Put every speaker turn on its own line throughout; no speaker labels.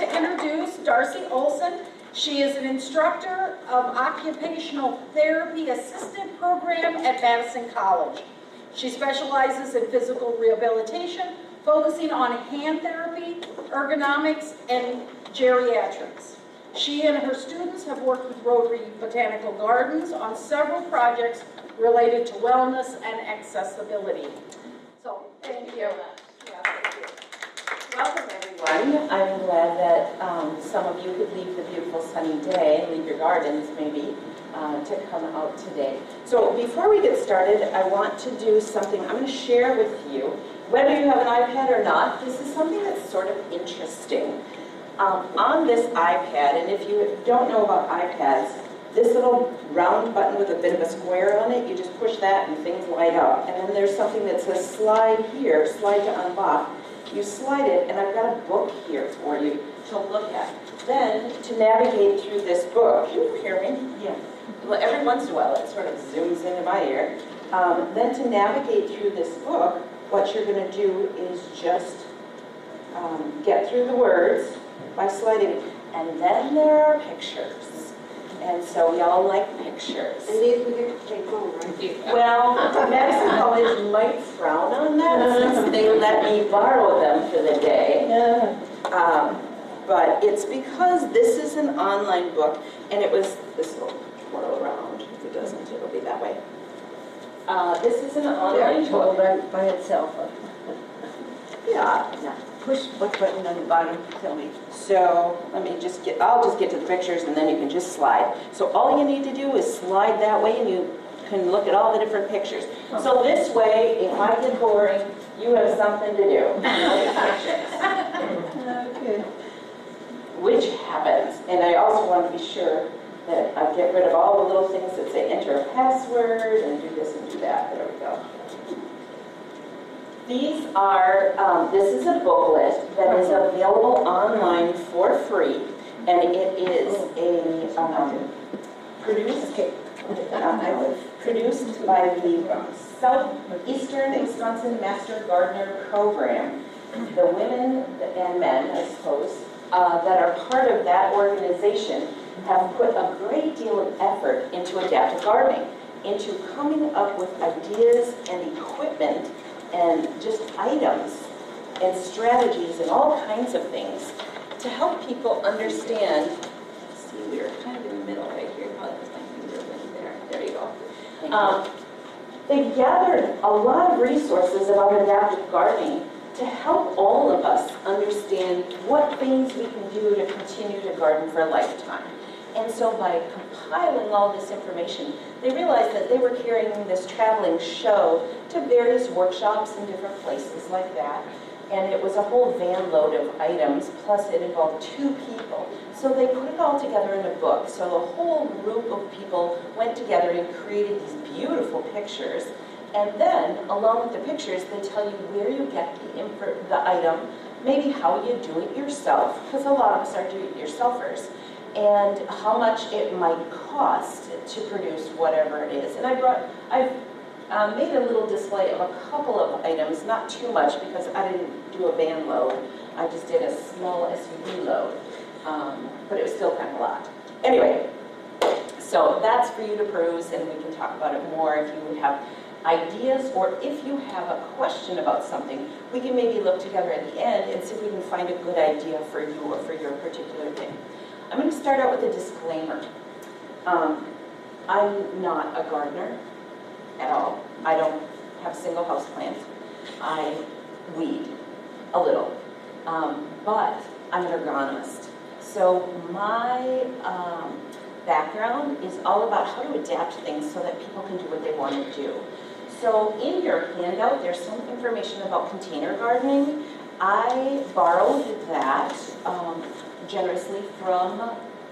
to introduce Darcie Olson. She is an instructor of Occupational Therapy Assistant Program at Madison College. She specializes in physical rehabilitation, focusing on hand therapy, ergonomics, and geriatrics. She and her students have worked with Rotary Botanical Gardens on several projects related to wellness and accessibility. So, thank you. Yeah, thank you.
Welcome, everyone. I'm glad that some of you could leave the beautiful sunny day, leave your gardens maybe, to come out today. So before we get started, I want to do something I'm going to share with you. Whether you have an iPad or not, this is something that's sort of interesting. On this iPad, and if you don't know about iPads, this little round button with a bit of a square on it, you just push that and things light up. And then there's something that says slide here, slide to unlock. You slide it, and I've got a book here for you to look at. Then, to navigate through this book, can you hear me? Yeah. Well, every once in a while, it sort of zooms into my ear. Then to navigate through this book, what you're going to do is just get through the words by sliding. And then there are pictures. And so we all like pictures.
And these we get to take home, right?
Well, Madison College might frown on that since they let me borrow them for the day. But it's because this is an online book, and it was, this will twirl around. If it doesn't, it'll be that way. This is an online book.
By itself.
Yeah.
Push what button on the bottom, tell me.
So let me just get, I'll just get to the pictures and then you can just slide. So all you need to do is slide that way and you can look at all the different pictures. So this way, if I get boring, you have something to do.
Okay.
Which happens. And I also want to be sure that I get rid of all the little things that say enter a password and do this and do that. There we go. These are, this is a booklet that is available online for free, and it is produced by the Southeastern Wisconsin Master Gardener Program. The women and men, I suppose, that are part of that organization have put a great deal of effort into adaptive gardening, into coming up with ideas and equipment and just items and strategies and all kinds of things to help people understand. See, we're kind of in the middle right here. Probably because my finger went there. There you go. They've gathered a lot of resources about adaptive gardening to help all of us understand what things we can do to continue to garden for a lifetime. And so by compiling all this information, they realized that they were carrying this traveling show to various workshops in different places like that. And it was a whole van load of items, plus it involved 2 people. So they put it all together in a book. So the whole group of people went together and created these beautiful pictures. And then, along with the pictures, they tell you where you get the item, maybe how you do it yourself, because a lot of us are do-it-yourselfers, and how much it might cost to produce whatever it is. And I've made a little display of a couple of items, not too much because I didn't do a van load. I just did a small SUV load, but it was still kind of a lot. Anyway, so that's for you to peruse, and we can talk about it more if you have ideas, or if you have a question about something, we can maybe look together at the end and see if we can find a good idea for you or for your particular thing. I'm going to start out with a disclaimer. I'm not a gardener at all. I don't have single house plants. I weed a little, but I'm an agronomist. So my background is all about how to adapt things so that people can do what they want to do. So in your handout, there's some information about container gardening. I borrowed that generously from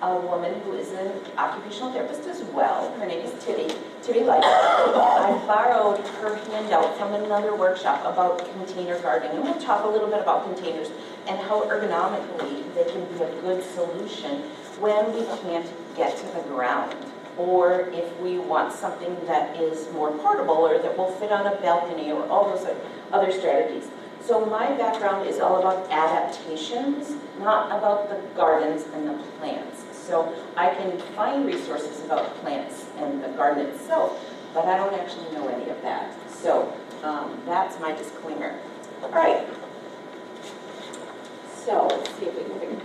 a woman who is an occupational therapist as well. Her name is Tibby Light. I borrowed her handout from another workshop about container gardening. And we'll talk a little bit about containers and how ergonomically they can be a good solution when we can't get to the ground, or if we want something that is more portable or that will fit on a balcony, or all those other strategies. So my background is all about adaptations, not about the gardens and the plants. So I can find resources about plants and the garden itself, but I don't actually know any of that. So that's my disclaimer. All right. So let's see if we can figure.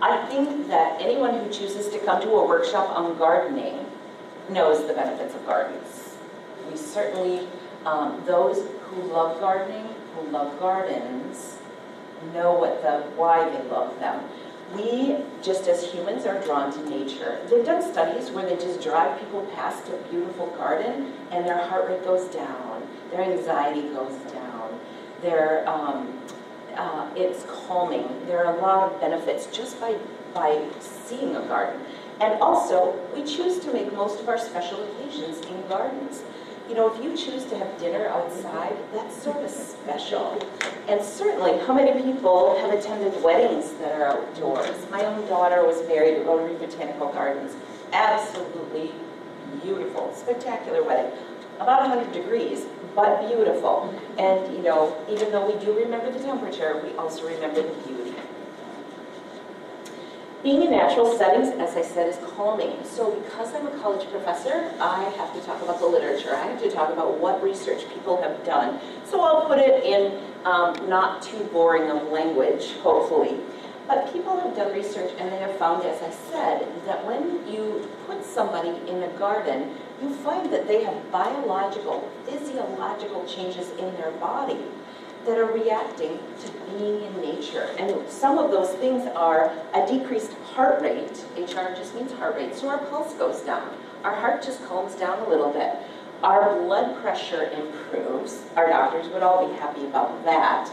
I think that anyone who chooses to come to a workshop on gardening knows the benefits of gardens. We certainly, those who love gardening, who love gardens, know why they love them. We, just as humans, are drawn to nature. They've done studies where they just drive people past a beautiful garden and their heart rate goes down, their anxiety goes down, it's calming. There are a lot of benefits just by seeing a garden. And also, we choose to make most of our special occasions in gardens. You know, if you choose to have dinner outside, that's sort of special. And certainly, how many people have attended weddings that are outdoors? My own daughter was married at Rotary Botanical Gardens. Absolutely beautiful, spectacular wedding. About 100 degrees, but beautiful. And, you know, even though we do remember the temperature, we also remember the beauty. Being in natural settings, as I said, is calming. So because I'm a college professor, I have to talk about the literature. I have to talk about what research people have done. So I'll put it in not too boring of language, hopefully. But people have done research and they have found, as I said, that when you put somebody in a garden, you find that they have biological, physiological changes in their body that are reacting to being in nature. And some of those things are a decreased heart rate. HR just means heart rate, so our pulse goes down. Our heart just calms down a little bit. Our blood pressure improves. Our doctors would all be happy about that.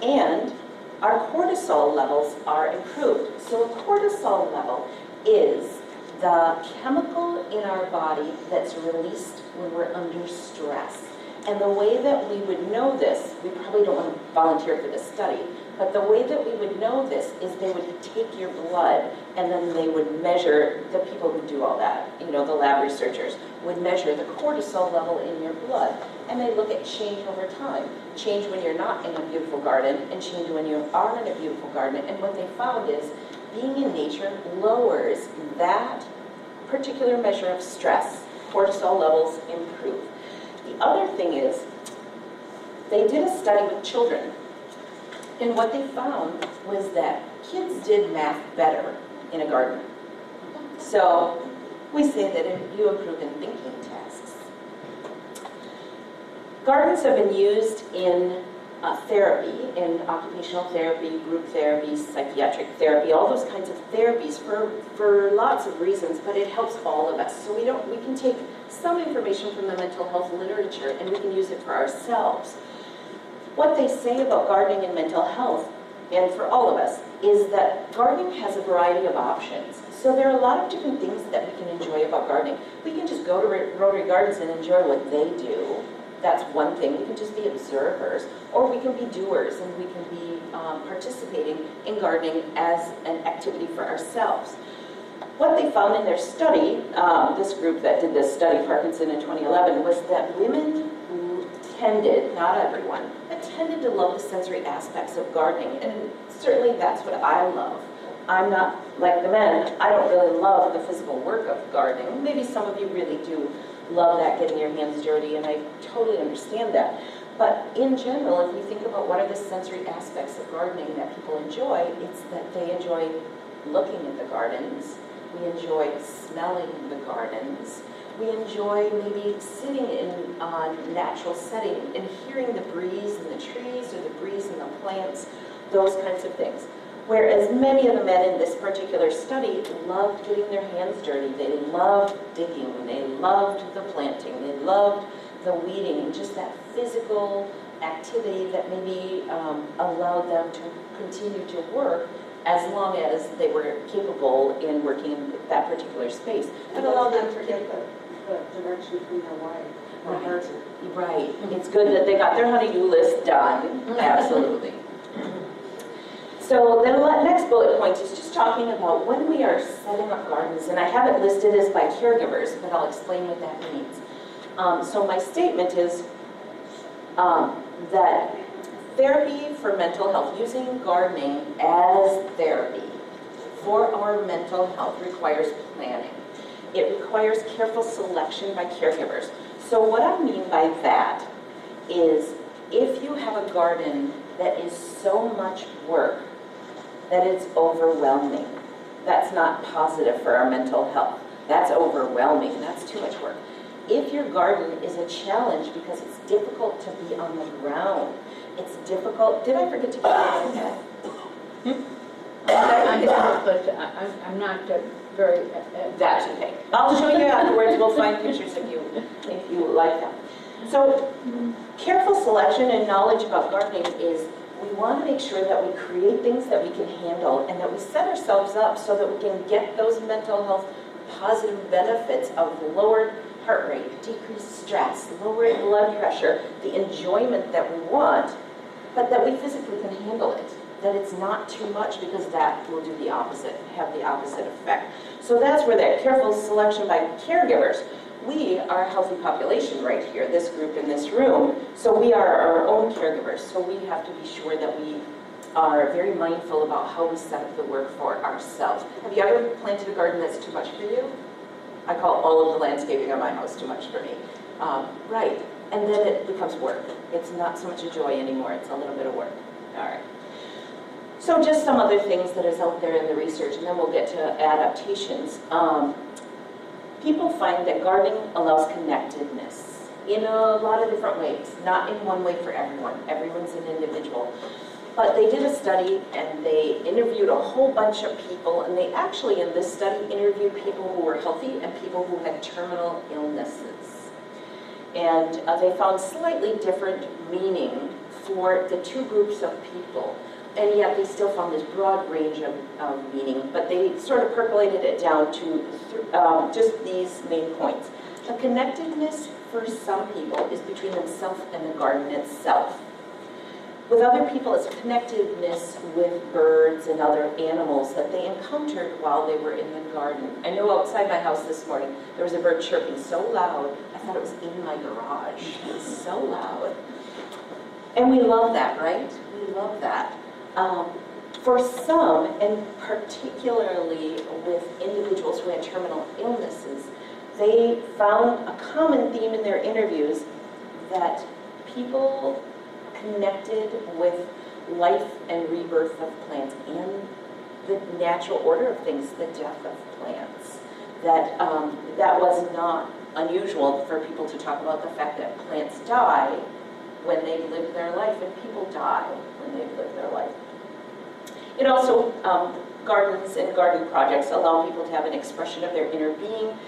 And our cortisol levels are improved. So a cortisol level is the chemical in our body that's released when we're under stress. And the way that we would know this, we probably don't want to volunteer for this study, but the way that we would know this is they would take your blood and then they would measure, the people who do all that, you know, the lab researchers, would measure the cortisol level in your blood. And they look at change over time. Change when you're not in a beautiful garden and change when you are in a beautiful garden. And what they found is being in nature lowers that particular measure of stress. Cortisol levels improve. The other thing is, they did a study with children, and what they found was that kids did math better in a garden. So we say that you improve in thinking tasks. Gardens have been used in therapy, in occupational therapy, group therapy, psychiatric therapy, all those kinds of therapies for lots of reasons, but it helps all of us. So we can take some information from the mental health literature and we can use it for ourselves. What they say about gardening and mental health, and for all of us, is that gardening has a variety of options. So there are a lot of different things that we can enjoy about gardening. We can just go to Rotary Gardens and enjoy what they do. That's one thing. We can just be observers, or we can be doers, and we can be participating in gardening as an activity for ourselves. What they found in their study, this group that did this study, Parkinson in 2011, was that women tended, not everyone, but tended to love the sensory aspects of gardening, and certainly that's what I love. I'm not like the men. I don't really love the physical work of gardening. Maybe some of you really do love that, getting your hands dirty, and I totally understand that. But in general, if we think about what are the sensory aspects of gardening that people enjoy, it's that they enjoy looking at the gardens, we enjoy smelling the gardens, we enjoy maybe sitting in a natural setting and hearing the breeze in the trees or the breeze in the plants, those kinds of things. Whereas many of the men in this particular study loved getting their hands dirty. They loved digging, they loved the planting, they loved the weeding, and just that physical activity that maybe allowed them to continue to work as long as they were capable in working in that particular space.
And allow them to get the direction from their wife.
Right. It's good that they got their honey-do list done. Absolutely. So the next bullet point is just talking about when we are setting up gardens, and I have it listed as by caregivers, but I'll explain what that means. So my statement is that Therapy for mental health, using gardening as therapy for our mental health requires planning. It requires careful selection by caregivers. So what I mean by that is if you have a garden that is so much work that it's overwhelming, that's not positive for our mental health. That's overwhelming, that's too much work. If your garden is a challenge because it's difficult to be on the ground, it's difficult, did I forget to get you that?
I know, but I'm not very...
That's okay. I'll show you afterwards. We'll find pictures if you like them. So careful selection and knowledge about gardening is we want to make sure that we create things that we can handle and that we set ourselves up so that we can get those mental health positive benefits of lowered heart rate, decreased stress, lowered blood pressure, the enjoyment that we want, but that we physically can handle it. That it's not too much because that will do the opposite, have the opposite effect. So that's where that careful selection by caregivers. We are a healthy population right here, this group in this room, so we are our own caregivers. So we have to be sure that we are very mindful about how we set up the work for ourselves. Have you ever planted a garden that's too much for you? I call all of the landscaping on my house too much for me. Right, and then it becomes work. It's not so much a joy anymore, it's a little bit of work. All right. So just some other things that is out there in the research, and then we'll get to adaptations. People find that gardening allows connectedness in a lot of different ways, not in one way for everyone. Everyone's an individual. But they did a study and they interviewed a whole bunch of people, and they actually in this study interviewed people who were healthy and people who had terminal illnesses. And they found slightly different meaning for the two groups of people. And yet they still found this broad range of meaning, but they sort of percolated it down to just these main points. The connectedness for some people is between themselves and the garden itself. With other people, it's connectedness with birds and other animals that they encountered while they were in the garden. I know outside my house this morning, there was a bird chirping so loud, I thought it was in my garage. It was so loud. And we love that, right? We love that. For some, and particularly with individuals who had terminal illnesses, they found a common theme in their interviews that people connected with life and rebirth of plants and the natural order of things, the death of plants. That was not unusual for people to talk about the fact that plants die when they've lived their life, and people die when they've lived their life. It also, gardens and garden projects allow people to have an expression of their inner being,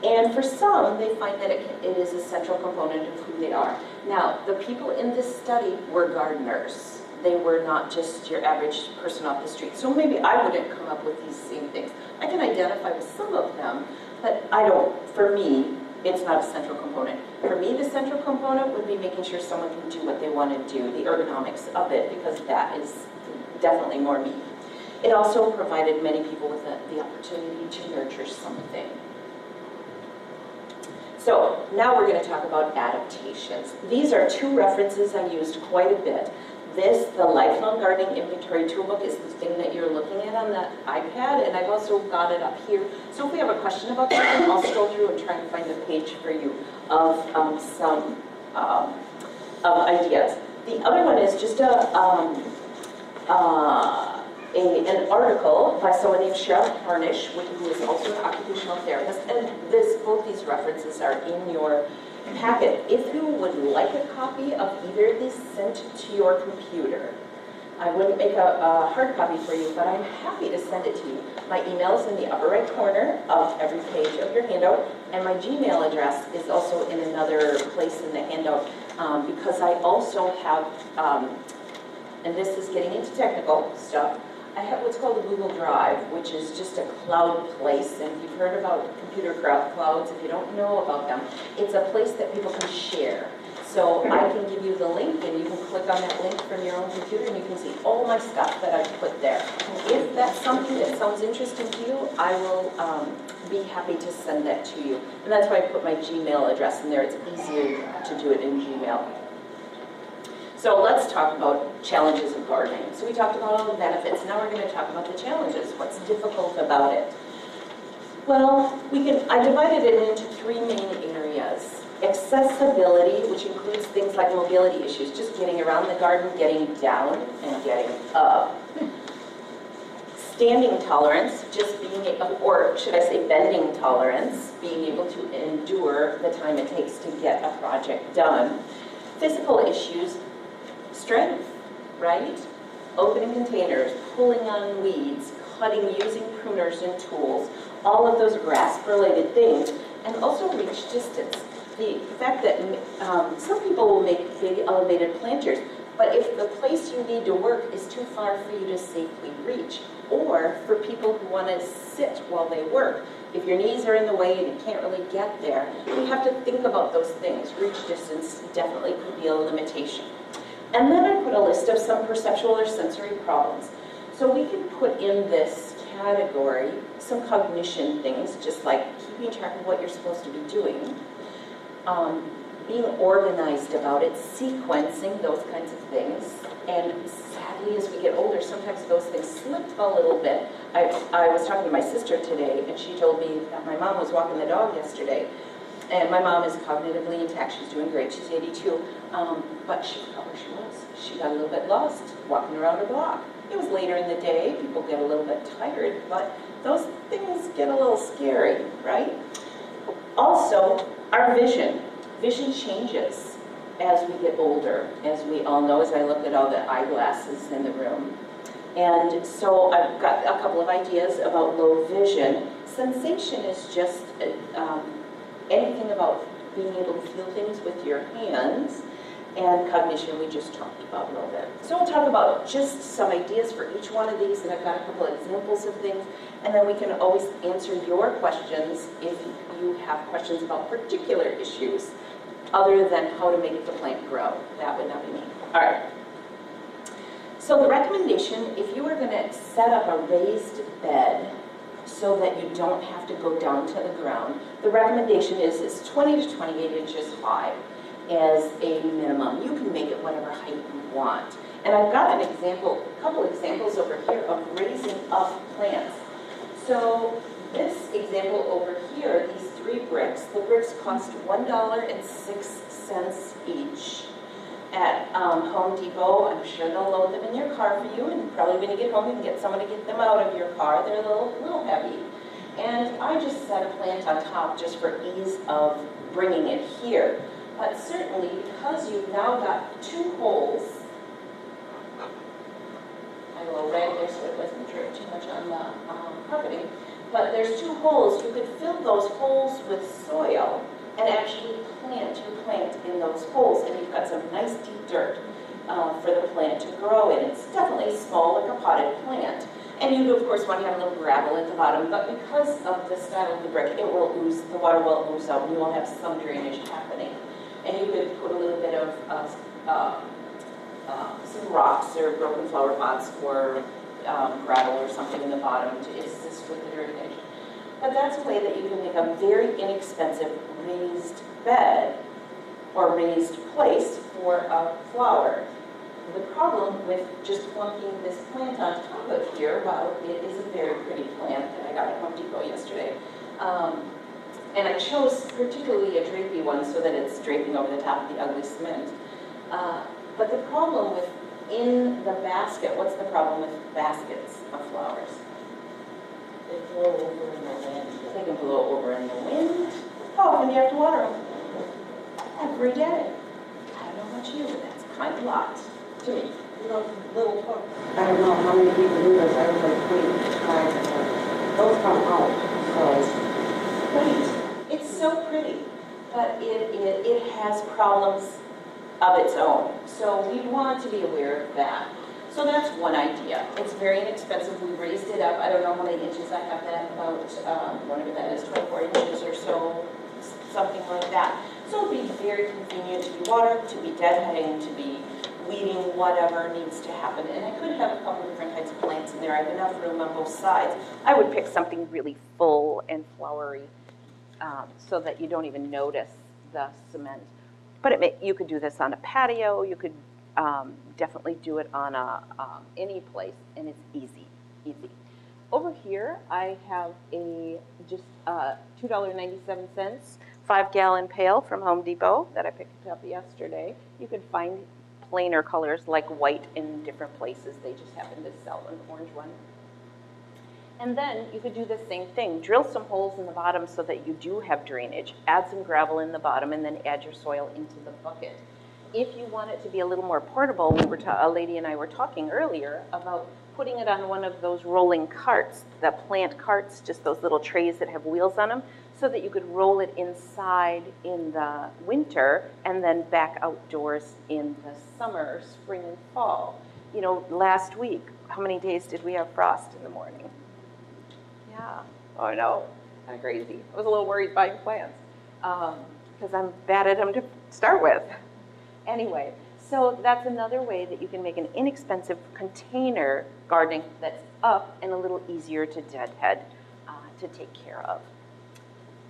and for some, they find that it is a central component of who they are. Now, the people in this study were gardeners. They were not just your average person off the street. So maybe I wouldn't come up with these same things. I can identify with some of them, but I don't, for me, it's not a central component. For me, the central component would be making sure someone can do what they want to do, the ergonomics of it, because that is definitely more me. It also provided many people with the opportunity to nurture something. So now we're going to talk about adaptations. These are two references I used quite a bit. This, the Lifelong Gardening Inventory Toolbook, is the thing that you're looking at on the iPad, and I've also got it up here. So if we have a question about something, I'll scroll through and try and find a page for you of some ideas. The other one is just an article by someone named Cheryl Harnish, who is also an occupational therapist, and both these references are in your packet. If you would like a copy of either of these sent to your computer, I wouldn't make a hard copy for you, but I'm happy to send it to you. My email is in the upper right corner of every page of your handout, and my Gmail address is also in another place in the handout, because I also have, and this is getting into technical stuff, I have what's called a Google Drive, which is just a cloud place. And if you've heard about computer clouds, if you don't know about them, it's a place that people can share. So I can give you the link, and you can click on that link from your own computer, and you can see all my stuff that I've put there. If that's something that sounds interesting to you, I will be happy to send that to you. And that's why I put my Gmail address in there. It's easier to do it in Gmail. So let's talk about challenges of gardening. So we talked about all the benefits. Now we're going to talk about the challenges. What's difficult about it? Well, I divided it into three main areas. Accessibility, which includes things like mobility issues, just getting around the garden, getting down and getting up. Standing tolerance, just being able, or should I say bending tolerance, being able to endure the time it takes to get a project done. Physical issues, strength, right? Opening containers, pulling on weeds, cutting, using pruners and tools, all of those grasp-related things, and also reach distance. The fact that some people will make big elevated planters, but if the place you need to work is too far for you to safely reach, or for people who want to sit while they work, if your knees are in the way and you can't really get there, we have to think about those things. Reach distance definitely could be a limitation. And then I put a list of some perceptual or sensory problems. So we can put in this category some cognition things, just like keeping track of what you're supposed to be doing, being organized about it, sequencing, those kinds of things. And sadly, as we get older, sometimes those things slip a little bit. I was talking to my sister today, and she told me that my mom was walking the dog yesterday. And my mom is cognitively intact. She's doing great. She's 82. But she forgot where she was. She got a little bit lost walking around a block. It was later in the day. People get a little bit tired, but those things get a little scary, right? Also, our vision. Vision changes as we get older, as we all know, as I look at all the eyeglasses in the room. And so I've got a couple of ideas about low vision. Sensation is just anything about being able to feel things with your hands, and cognition we just talked about a little bit. So we'll talk about just some ideas for each one of these, and I've got a couple of examples of things, and then we can always answer your questions if you have questions about particular issues other than how to make the plant grow. That would not be me. All right. So the recommendation, if you are going to set up a raised bed so that you don't have to go down to the ground, the recommendation is 20 to 28 inches high as a minimum. You can make it whatever height you want. And I've got an example, a couple examples over here of raising up plants. So this example over here, these 3 bricks, the bricks cost $1.06 each at Home Depot. I'm sure they'll load them in your car for you, and probably when you get home you can get someone to get them out of your car. They're a little heavy. And I just set a plant on top just for ease of bringing it here. But certainly, because you've now got 2 holes, I will red there so it doesn't drip too much on the carpeting, but there's 2 holes. You could fill those holes with soil and actually plant your plant in those holes, and you've got some nice deep dirt for the plant to grow in. It's definitely small, like a potted plant. And you, of course, want to have a little gravel at the bottom, but because of the style of the brick, it will ooze, the water will ooze out, and you will have some drainage happening. And you could put a little bit of some rocks or broken flower pots or gravel or something in the bottom to assist with the drainage. But that's a way that you can make a very inexpensive raised bed or raised place for a flower. The problem with just plunking this plant on top of here, well, it is a very pretty plant that I got at Home Depot yesterday. And I chose particularly a drapey one so that it's draping over the top of the ugly cement. But the problem with in the basket, what's the problem with baskets of flowers?
They blow over in the wind.
They can blow over in the wind. Oh, when you have to water them. Every day. I don't know about you, but that's kind of a lot to me.
You know, little hook.
I don't know how many people do this, I was like, wait, guys, those come out, so.
Right. It's so pretty, but it has problems of its own. So we want to be aware of that. So that's one idea. It's very inexpensive. We raised it up. I don't know how many inches I have that, about whatever that is, 24 inches or so, something like that. So it would be very convenient to be watered, to be deadheading, to be weeding, whatever needs to happen. And I could have a couple different kinds of plants in there. I have enough room on both sides. I would pick something really full and flowery so that you don't even notice the cement. But you could do this on a patio. You could
definitely do it on any place, and it's easy. Over here, I have a just $2.97 5-gallon pail from Home Depot that I picked up yesterday. You could find plainer colors like white in different places. They just happen to sell an orange one. And then you could do the same thing. Drill some holes in the bottom so that you do have drainage. Add some gravel in the bottom and then add your soil into the bucket. If you want it to be a little more portable, a lady and I were talking earlier about putting it on one of those rolling carts, the plant carts, just those little trays that have wheels on them, so that you could roll it inside in the winter and then back outdoors in the summer, spring and fall. You know, last week, how many days did we have frost in the morning? Yeah, oh no, kind of crazy. I was a little worried buying plants because I'm bad at them to start with. Anyway, so that's another way that you can make an inexpensive container gardening that's up and a little easier to deadhead to take care of.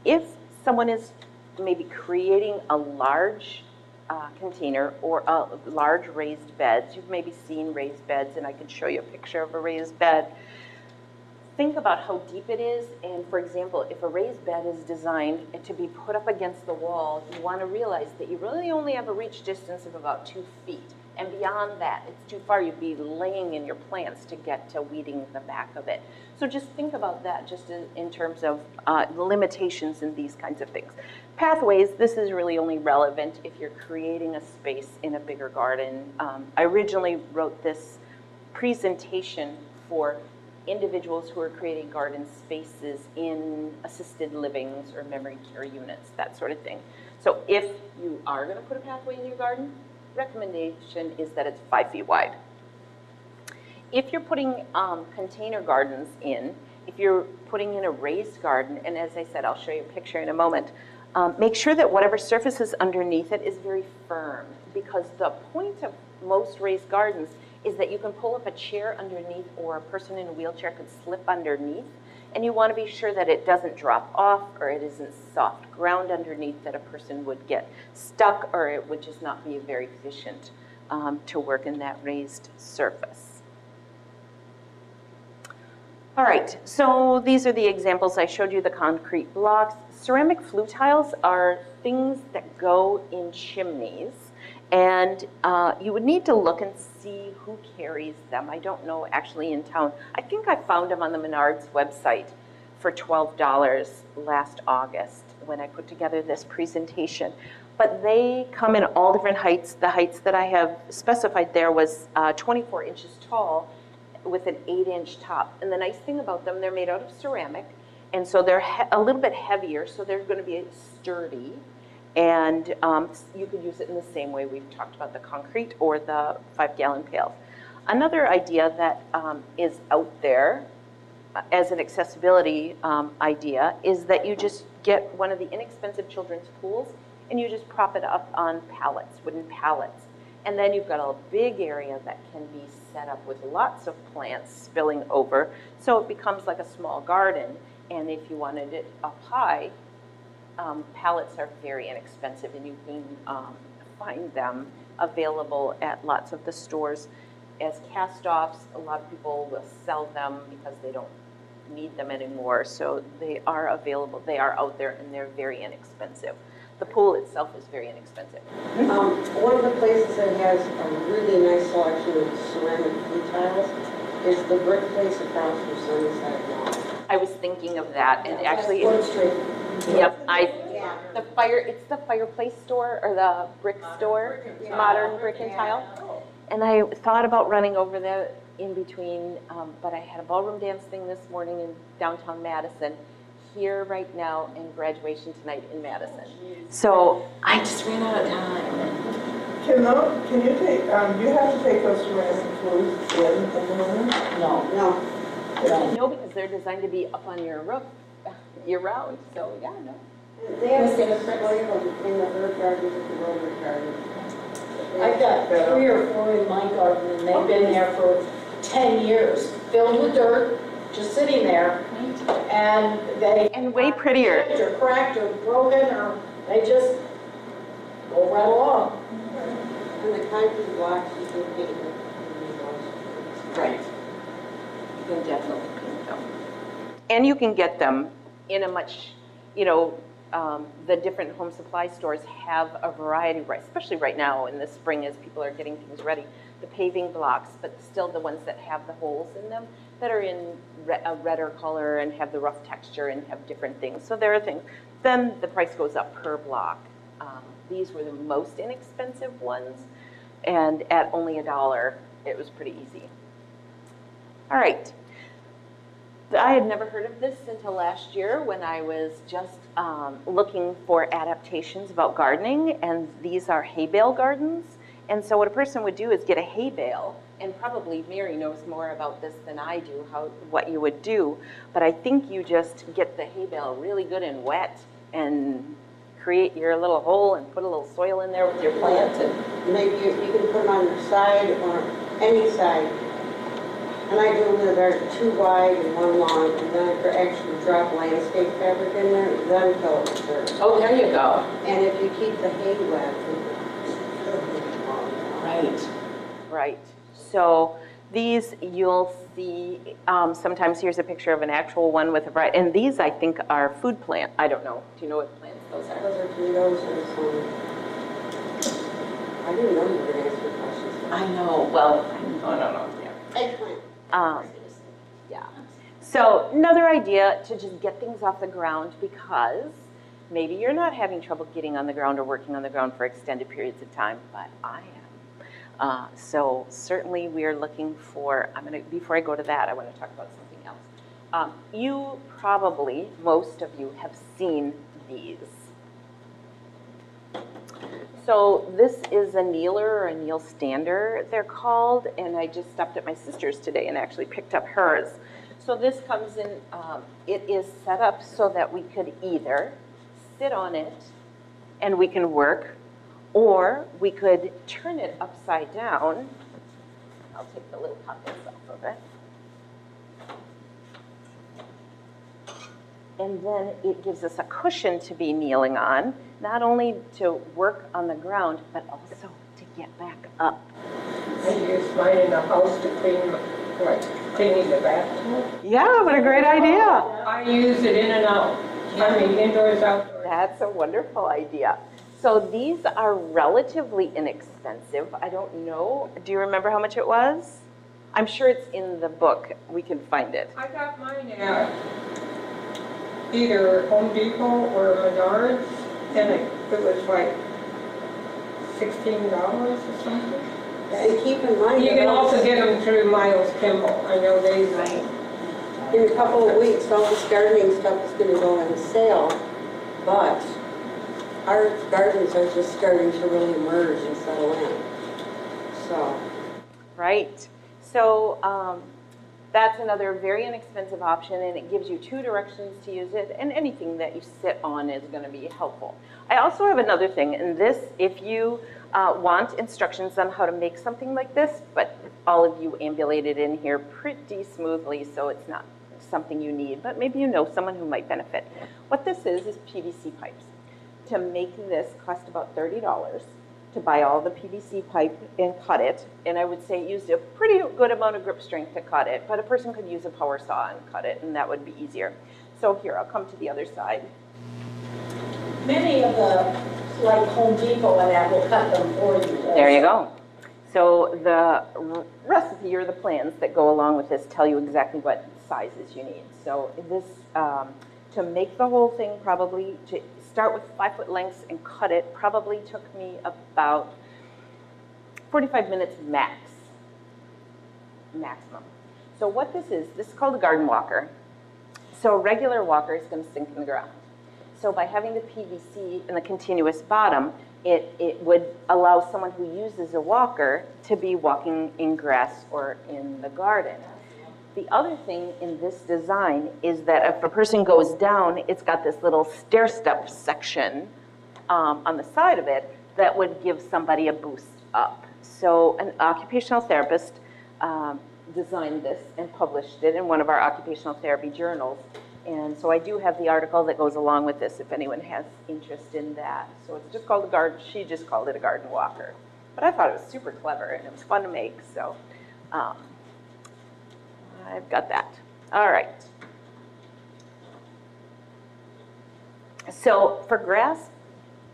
If someone is maybe creating a large container or a large raised beds, you've maybe seen raised beds, and I can show you a picture of a raised bed. Think about how deep it is, and for example, if a raised bed is designed to be put up against the wall, you want to realize that you really only have a reach distance of about 2 feet. And beyond that, it's too far. You'd be laying in your plants to get to weeding the back of it. So just think about that just in terms of limitations in these kinds of things. Pathways, this is really only relevant if you're creating a space in a bigger garden. I originally wrote this presentation for individuals who are creating garden spaces in assisted livings or memory care units, that sort of thing. So if you are going to put a pathway in your garden, recommendation is that it's 5 feet wide. If you're putting container gardens in, if you're putting in a raised garden, and as I said, I'll show you a picture in a moment, make sure that whatever surface is underneath it is very firm, because the point of most raised gardens is that you can pull up a chair underneath, or a person in a wheelchair could slip underneath, and you want to be sure that it doesn't drop off or it isn't soft ground underneath that a person would get stuck, or it would just not be very efficient to work in that raised surface. All right, so these are the examples. I showed you the concrete blocks. Ceramic flue tiles are things that go in chimneys. And you would need to look and see who carries them. I don't know actually in town. I think I found them on the Menards website for $12 last August when I put together this presentation. But they come in all different heights. The heights that I have specified there was 24 inches tall with an 8-inch top. And the nice thing about them, they're made out of ceramic. And so they're a little bit heavier, so they're going to be sturdy. And you could use it in the same way we've talked about the concrete or the 5-gallon pails. Another idea that is out there as an accessibility idea is that you just get one of the inexpensive children's pools and you just prop it up on pallets, wooden pallets. And then you've got a big area that can be set up with lots of plants spilling over. So it becomes like a small garden. And if you wanted it up high, pallets are very inexpensive, and you can find them available at lots of the stores as cast-offs. A lot of people will sell them because they don't need them anymore, so they are available. They are out there, and they're very inexpensive. The pool itself is very inexpensive.
One of the places that has a really nice selection of ceramic flue tiles is the brick place across from Sunnyside Mall.
I was thinking of that, and actually,
Street.
yep, it's the fireplace store or the brick store, modern brick and tile. And I thought about running over there in between, but I had a ballroom dance thing this morning in downtown Madison, here right now, and graduation tonight in Madison. So I just ran out of time.
Can you take, you have to take those ceramic flues in the room?
No.
No, because they're designed to be up on your roof year-round, so yeah, no.
They have a display of them in the herb gardens at the Rotary Garden.
I've got 3 or 4 in my garden, and they've been there for 10 years, filled with dirt, just sitting there. And they...
And way prettier.
Or cracked or broken, or they just go right along.
And the concrete blocks, you can paint them.
Right. You can definitely paint them. And you can get them in a much, you know, the different home supply stores have a variety, right, especially right now in the spring as people are getting things ready. The paving blocks, but still the ones that have the holes in them that are in a redder color and have the rough texture and have different things. So there are things. Then the price goes up per block. These were the most inexpensive ones, and at only $1, it was pretty easy. All right. I had never heard of this until last year when I was just looking for adaptations about gardening, and these are hay bale gardens. And so what a person would do is get a hay bale, and probably Mary knows more about this than I do, what you would do, but I think you just get the hay bale really good and wet and create your little hole and put a little soil in there with your plant. And
Maybe you can put them on your side or any side. And I do them that are 2 wide and 1 long, and then I could actually drop landscape fabric in there, and then fill it with dirt.
oh, there you go.
And if you keep the hay wet,
Right, right. So these you'll see, sometimes here's a picture of an actual one with a variety, and these I think are food plant. I don't know. Do you know what plants those are?
those are tomatoes and some. I didn't know you were going to ask me questions.
I know, well, no. Yeah.
Eggplant.
Yeah. So another idea to just get things off the ground, because maybe you're not having trouble getting on the ground or working on the ground for extended periods of time, but I am. So certainly we are looking for, before I go to that, I want to talk about something else. You probably, most of you have seen these. So this is a kneeler or a kneel stander, they're called, and I just stopped at my sister's today and actually picked up hers. So this comes in, it is set up so that we could either sit on it and we can work, or we could turn it upside down. I'll take the little pockets off of it. And then it gives us a cushion to be kneeling on, not only to work on the ground, but also to get back up.
I use mine in the house to clean, cleaning the bathroom.
Yeah, what a great idea.
I use it in and out. I mean, indoors, outdoors.
That's a wonderful idea. So these are relatively inexpensive. I don't know. Do you remember how much it was? I'm sure it's in the book. We can find it.
I got mine at either Home Depot or Menards, and it was like $16 or something.
And keep in mind.
You can also get them through Miles Kimball. I know they,
In a couple of weeks, all this gardening stuff is going to go on sale, but our gardens are just starting to really emerge and settle in. So.
Right. So that's another very inexpensive option, and it gives you 2 directions to use it, and anything that you sit on is going to be helpful. I also have another thing, and this, if you want instructions on how to make something like this, but all of you ambulated in here pretty smoothly, so it's not something you need, but maybe you know someone who might benefit. What this is PVC pipes. To make this cost about $30 to buy all the PVC pipe and cut it, and I would say it used a pretty good amount of grip strength to cut it, but a person could use a power saw and cut it, and that would be easier. So here, I'll come to the other side.
Many of the, like Home Depot and that, will cut them for you.
There you go. So the recipe or the plans that go along with this tell you exactly what sizes you need. So this, to make the whole thing, probably to start with 5-foot lengths and cut it, probably took me about 45 minutes maximum. So what this is called a garden walker. So a regular walker is going to sink in the ground. So by having the PVC and the continuous bottom, it would allow someone who uses a walker to be walking in grass or in the garden. The other thing in this design is that if a person goes down, it's got this little stair step section on the side of it that would give somebody a boost up. So an occupational therapist designed this and published it in one of our occupational therapy journals. And so I do have the article that goes along with this if anyone has interest in that. So it's just called a garden, she just called it a garden walker. But I thought it was super clever and it was fun to make, so I've got that. All right. So for grasp,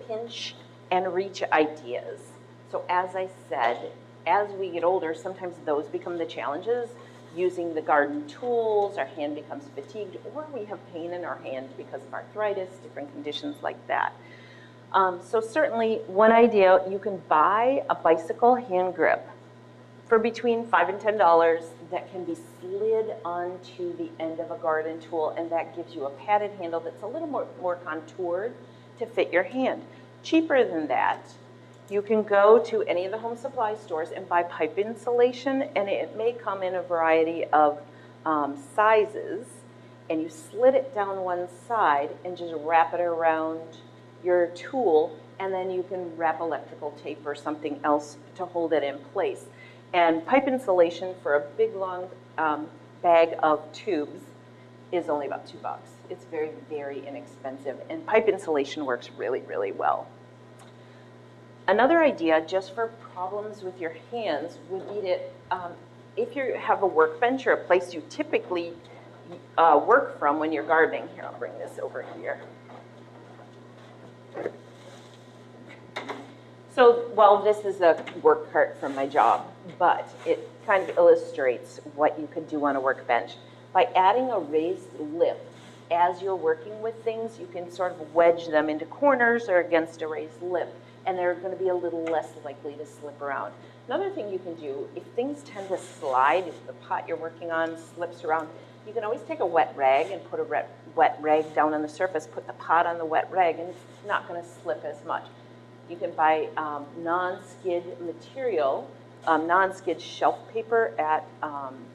pinch, and reach ideas. So as I said, as we get older, sometimes those become the challenges. Using the garden tools, our hand becomes fatigued, or we have pain in our hand because of arthritis, different conditions like that. So certainly one idea, you can buy a bicycle hand grip for between $5 and $10 that can be slid onto the end of a garden tool, and that gives you a padded handle that's a little more contoured to fit your hand. Cheaper than that, you can go to any of the home supply stores and buy pipe insulation, and it may come in a variety of sizes, and you slit it down one side and just wrap it around your tool, and then you can wrap electrical tape or something else to hold it in place. And pipe insulation for a big long bag of tubes is only about $2. It's very, very inexpensive, and pipe insulation works really, really well. Another idea, just for problems with your hands, would be to, if you have a workbench or a place you typically work from when you're gardening. Here, I'll bring this over here. So, well, this is a work cart from my job, but it kind of illustrates what you could do on a workbench. By adding a raised lip, as you're working with things, you can sort of wedge them into corners or against a raised lip, and they're going to be a little less likely to slip around. Another thing you can do, if things tend to slide, if the pot you're working on slips around, you can always take a wet rag and put a wet rag down on the surface, put the pot on the wet rag, and it's not going to slip as much. You can buy non-skid material, non-skid shelf paper at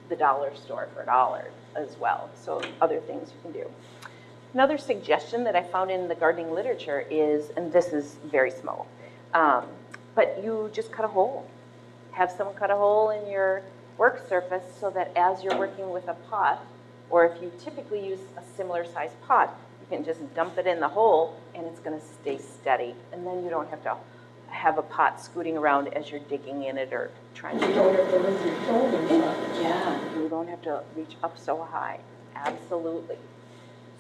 the dollar store for $1 as well. So other things you can do. Another suggestion that I found in the gardening literature is, and this is very small, but you just cut a hole. Have someone cut a hole in your work surface so that as you're working with a pot, or if you typically use a similar size pot, you can just dump it in the hole and it's going to stay steady. And then you don't have to have a pot scooting around as you're digging in it or trying to.
You don't have to lift your shoulders up.
Yeah, you don't have to reach up so high. Absolutely.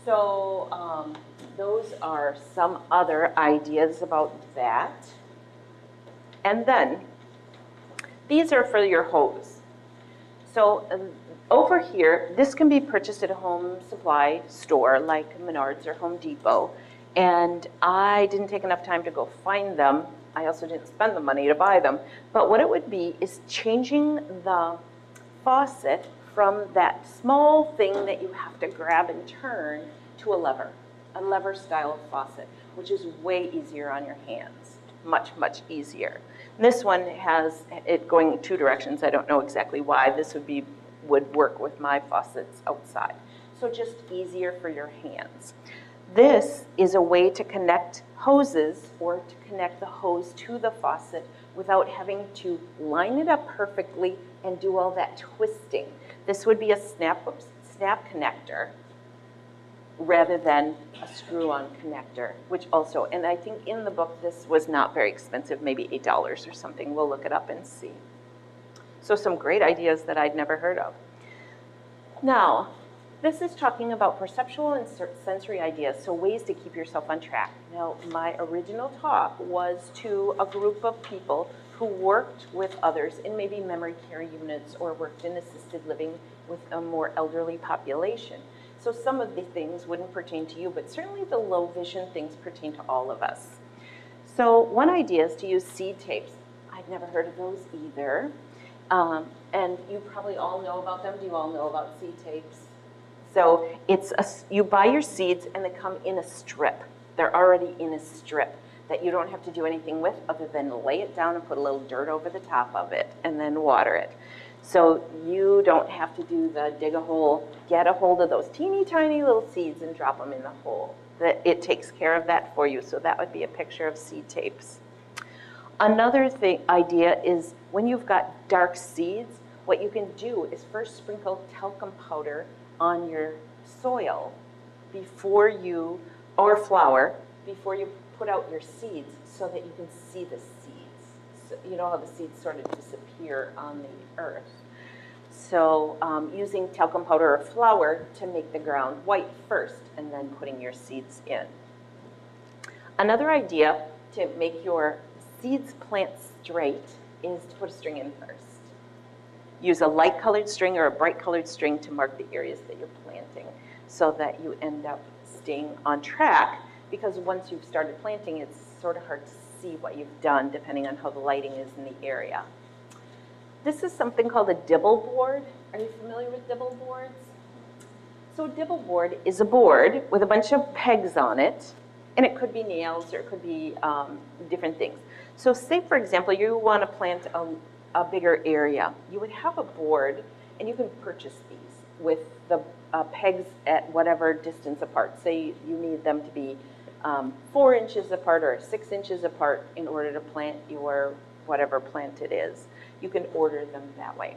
So those are some other ideas about that. And then these are for your hose. So over here, this can be purchased at a home supply store like Menards or Home Depot. And I didn't take enough time to go find them. I also didn't spend the money to buy them. But what it would be is changing the faucet from that small thing that you have to grab and turn to a lever style faucet, which is way easier on your hands, much, much easier. And this one has it going 2 directions. I don't know exactly why. This would work with my faucets outside. So just easier for your hands. This is a way to connect hoses or to connect the hose to the faucet without having to line it up perfectly and do all that twisting. This would be a snap connector rather than a screw-on connector, which also, and I think in the book this was not very expensive, maybe $8 or something. We'll look it up and see. So some great ideas that I'd never heard of. Now, this is talking about perceptual and sensory ideas, so ways to keep yourself on track. Now, my original talk was to a group of people who worked with others in maybe memory care units or worked in assisted living with a more elderly population. So some of the things wouldn't pertain to you, but certainly the low vision things pertain to all of us. So one idea is to use seed tapes. I'd never heard of those either. And you probably all know about them. Do you all know about seed tapes? So you buy your seeds and they come in a strip. They're already in a strip that you don't have to do anything with other than lay it down and put a little dirt over the top of it and then water it. So you don't have to do the dig a hole, get a hold of those teeny tiny little seeds and drop them in the hole. It takes care of that for you. So that would be a picture of seed tapes. Another idea is when you've got dark seeds, what you can do is first sprinkle talcum powder on your soil or flour before you put out your seeds so that you can see the seeds. you know how the seeds sort of disappear on the earth. So using talcum powder or flour to make the ground white first and then putting your seeds in. Another idea to make your seeds plant straight is to put a string in first. Use a light colored string or a bright colored string to mark the areas that you're planting so that you end up staying on track, because once you've started planting, it's sort of hard to see what you've done depending on how the lighting is in the area. This is something called a dibble board. Are you familiar with dibble boards? So a dibble board is a board with a bunch of pegs on it, and it could be nails or it could be different things. So say, for example, you want to plant a bigger area. You would have a board, and you can purchase these with the pegs at whatever distance apart. Say you need them to be 4 inches apart or 6 inches apart in order to plant your whatever plant it is. You can order them that way.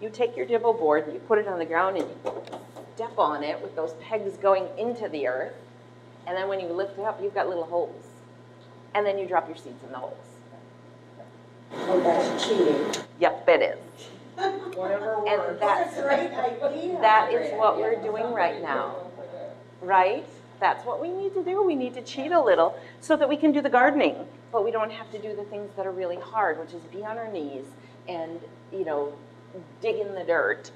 You take your dibble board and you put it on the ground and you step on it with those pegs going into the earth. And then when you lift it up, you've got little holes. And then you drop your seeds in the holes.
Oh, that's cheating.
Yep, it is.
Whatever
And
works.
that's
a great idea.
That is what we're doing right now, right? That's what we need to do. We need to cheat a little so that we can do the gardening, but we don't have to do the things that are really hard, which is be on our knees and, you know, dig in the dirt.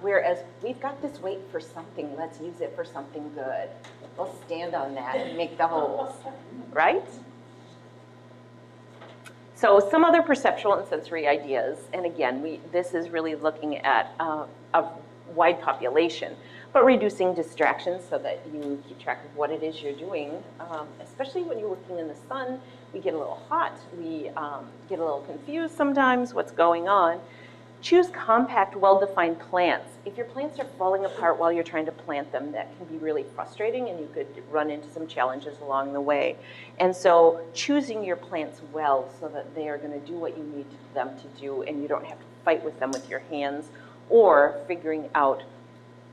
Whereas we've got this weight for something, let's use it for something good. We'll stand on that and make the holes, right? So some other perceptual and sensory ideas, and again, this is really looking at a wide population, but reducing distractions so that you keep track of what it is you're doing, especially when you're working in the sun. We get a little hot, we get a little confused sometimes what's going on. Choose compact, well-defined plants. If your plants are falling apart while you're trying to plant them, that can be really frustrating and you could run into some challenges along the way. And so choosing your plants well so that they are going to do what you need them to do and you don't have to fight with them with your hands, or figuring out,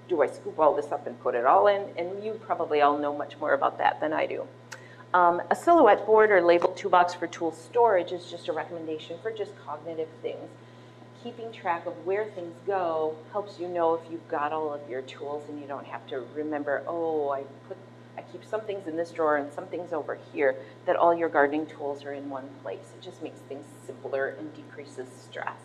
do I scoop all this up and put it all in? And you probably all know much more about that than I do. A silhouette board or labeled toolbox for tool storage is just a recommendation for just cognitive things. Keeping track of where things go helps you know if you've got all of your tools and you don't have to remember, oh, I keep some things in this drawer and some things over here, that all your gardening tools are in one place. It just makes things simpler and decreases stress.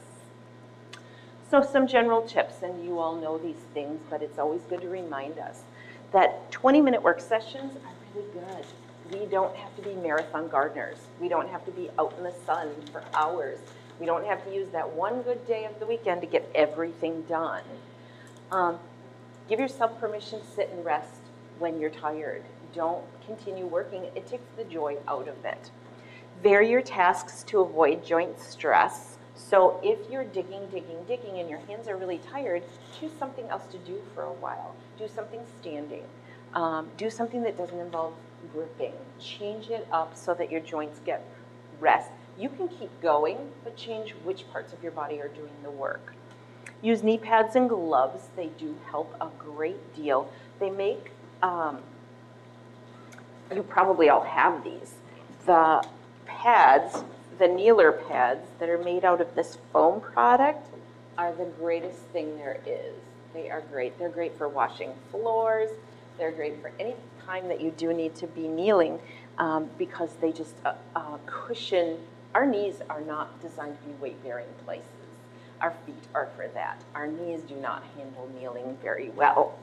So some general tips, and you all know these things, but it's always good to remind us that 20-minute work sessions are really good. We don't have to be marathon gardeners. We don't have to be out in the sun for hours. We don't have to use that one good day of the weekend to get everything done. Give yourself permission to sit and rest when you're tired. Don't continue working. It takes the joy out of it. Vary your tasks to avoid joint stress. So if you're digging, and your hands are really tired, choose something else to do for a while. Do something standing. Do something that doesn't involve gripping. Change it up so that your joints get rest. You can keep going, but change which parts of your body are doing the work. Use knee pads and gloves. They do help a great deal. They make, you probably all have these. The pads, the kneeler pads that are made out of this foam product are the greatest thing there is. They are great. They're great for washing floors. They're great for any time that you do need to be kneeling because they just cushion. Our knees are not designed to be weight-bearing places. Our feet are for that. Our knees do not handle kneeling very well.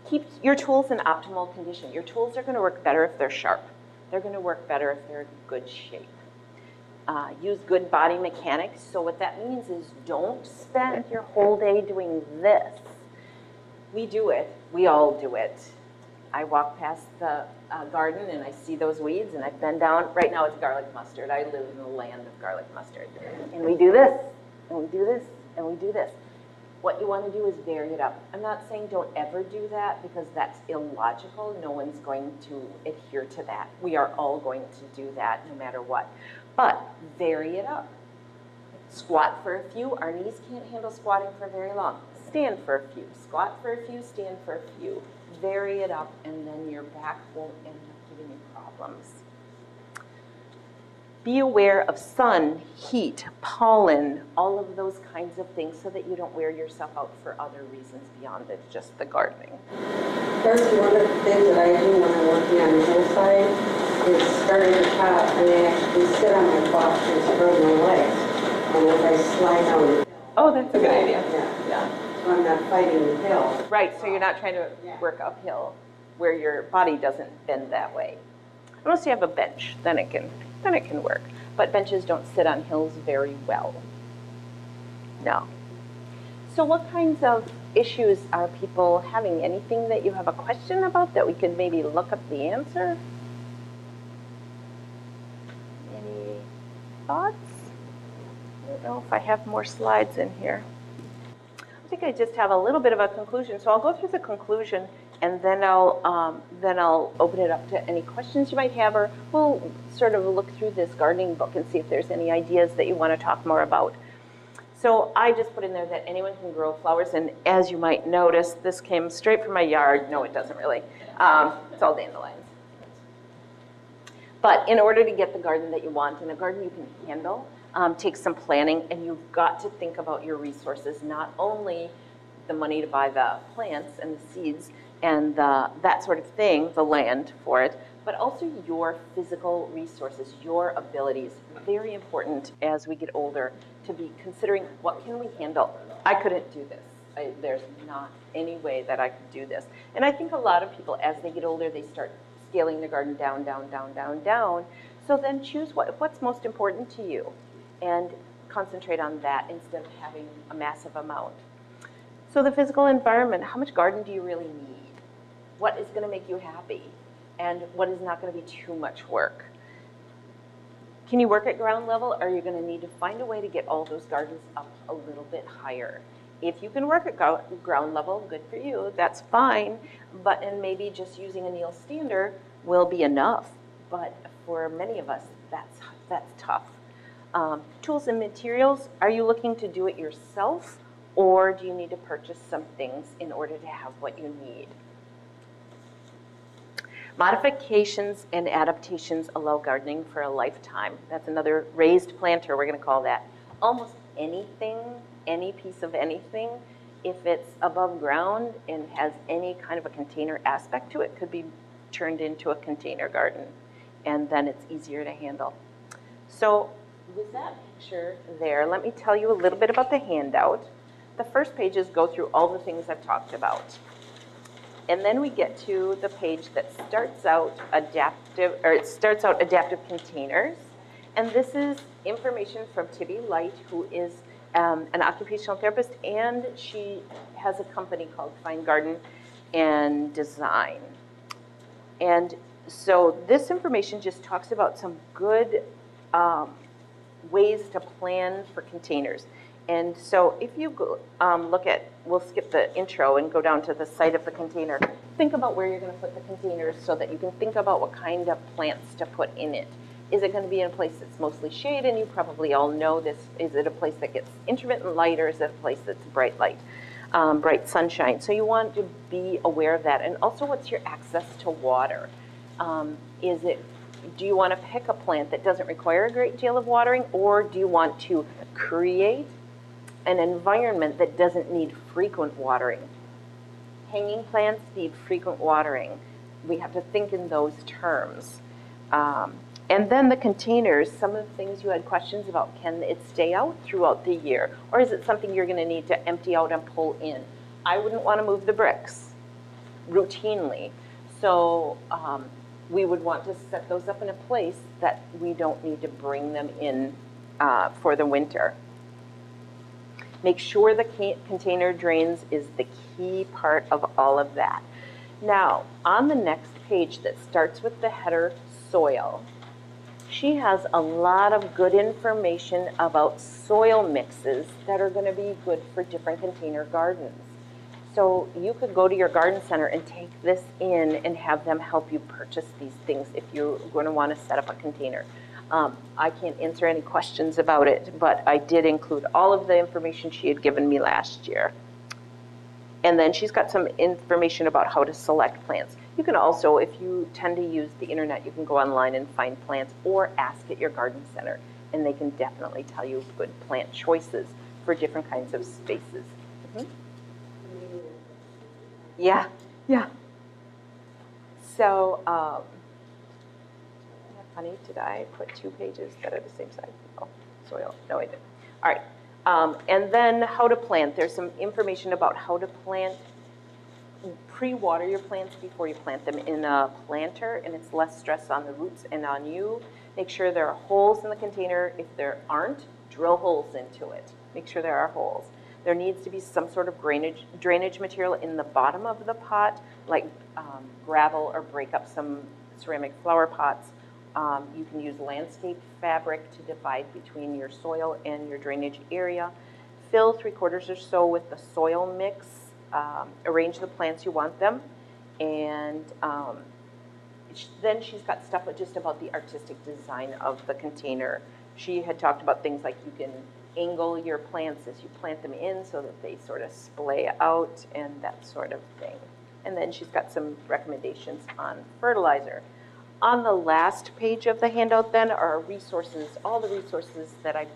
Keep your tools in optimal condition. Your tools are going to work better if they're sharp. They're going to work better if they're in good shape. Use good body mechanics. So what that means is don't spend your whole day doing this. We do it. We all do it. I walk past the garden and I see those weeds and I bend down. Right now it's garlic mustard. I live in the land of garlic mustard. And we do this, and we do this, and we do this. What you want to do is vary it up. I'm not saying don't ever do that because that's illogical. No one's going to adhere to that. We are all going to do that no matter what. But vary it up. Squat for a few. Our knees can't handle squatting for very long. Stand for a few. Squat for a few. Stand for a few. Vary it up, and then your back won't end up giving you problems. Be aware of sun, heat, pollen, all of those kinds of things so that you don't wear yourself out for other reasons beyond just the gardening.
Darcie, one of the things that I do when I'm working on the hillside is start at the top and I actually sit on my box and spread my legs. And as I slide down the hill.
Oh, that's a good idea.
Yeah. So I'm not fighting the hill.
Right, so you're not trying to work uphill where your body doesn't bend that way. Unless you have a bench, then it can work. But benches don't sit on hills very well. No. So what kinds of issues are people having? Anything that you have a question about that we could maybe look up the answer? Any thoughts? I don't know if I have more slides in here. I think I just have a little bit of a conclusion. So I'll go through the conclusion and then I'll open it up to any questions you might have, or we'll sort of look through this gardening book and see if there's any ideas that you want to talk more about. So I just put in there that anyone can grow flowers, and as you might notice, this came straight from my yard. No, it doesn't really. It's all dandelions. But in order to get the garden that you want, and a garden you can handle, takes some planning, and you've got to think about your resources, not only the money to buy the plants and the seeds and that sort of thing, the land for it, but also your physical resources, your abilities. Very important as we get older to be considering, what can we handle? I couldn't do this. There's not any way that I could do this. And I think a lot of people, as they get older, they start scaling their garden down, down, down, down, down. So then choose what's most important to you and concentrate on that instead of having a massive amount. So the physical environment, how much garden do you really need? What is going to make you happy? And what is not going to be too much work? Can you work at ground level? Or are you going to need to find a way to get all those gardens up a little bit higher? If you can work at ground level, good for you, that's fine. And maybe just using a Neil stander will be enough. But for many of us, that's tough. Tools and materials, are you looking to do it yourself? Or do you need to purchase some things in order to have what you need? Modifications and adaptations allow gardening for a lifetime. That's another raised planter, we're going to call that. Almost anything, any piece of anything, if it's above ground and has any kind of a container aspect to it, could be turned into a container garden. And then it's easier to handle. So with that picture there, let me tell you a little bit about the handout. The first pages go through all the things I've talked about. And then we get to the page that starts out adaptive containers. And this is information from Tibby Light, who is an occupational therapist, and she has a company called Fine Garden and Design. And so this information just talks about some good ways to plan for containers. And so if you go, look at, we'll skip the intro and go down to the site of the container. Think about where you're going to put the containers so that you can think about what kind of plants to put in it. Is it going to be in a place that's mostly shade? And you probably all know this. Is it a place that gets intermittent light, or is it a place that's bright light, bright sunshine? So you want to be aware of that. And also, what's your access to water? Do you want to pick a plant that doesn't require a great deal of watering, or do you want to create an environment that doesn't need frequent watering? Hanging plants need frequent watering. We have to think in those terms. And then the containers, some of the things you had questions about, can it stay out throughout the year? Or is it something you're going to need to empty out and pull in? I wouldn't want to move the bricks routinely. So we would want to set those up in a place that we don't need to bring them in for the winter. Make sure the container drains is the key part of all of that. Now, on the next page that starts with the header soil, she has a lot of good information about soil mixes that are going to be good for different container gardens. So you could go to your garden center and take this in and have them help you purchase these things if you're going to want to set up a container. I can't answer any questions about it, but I did include all of the information she had given me last year. And then she's got some information about how to select plants. You can also, if you tend to use the internet, you can go online and find plants or ask at your garden center, and they can definitely tell you good plant choices for different kinds of spaces. Yeah, yeah. So, isn't that funny? Did I put 2 pages that are the same size? Oh, soil. No, I didn't. All right. And then how to plant. There's some information about how to plant. Pre-water your plants before you plant them in a planter, and it's less stress on the roots and on you. Make sure there are holes in the container. If there aren't, drill holes into it. Make sure there are holes. There needs to be some sort of drainage material in the bottom of the pot, like gravel, or break up some ceramic flower pots. You can use landscape fabric to divide between your soil and your drainage area. Fill 3/4 or so with the soil mix. Arrange the plants you want them, and then she's got stuff just about the artistic design of the container. She had talked about things like you can angle your plants as you plant them in so that they sort of splay out and that sort of thing. And then she's got some recommendations on fertilizer. On the last page of the handout then are resources, all the resources that I've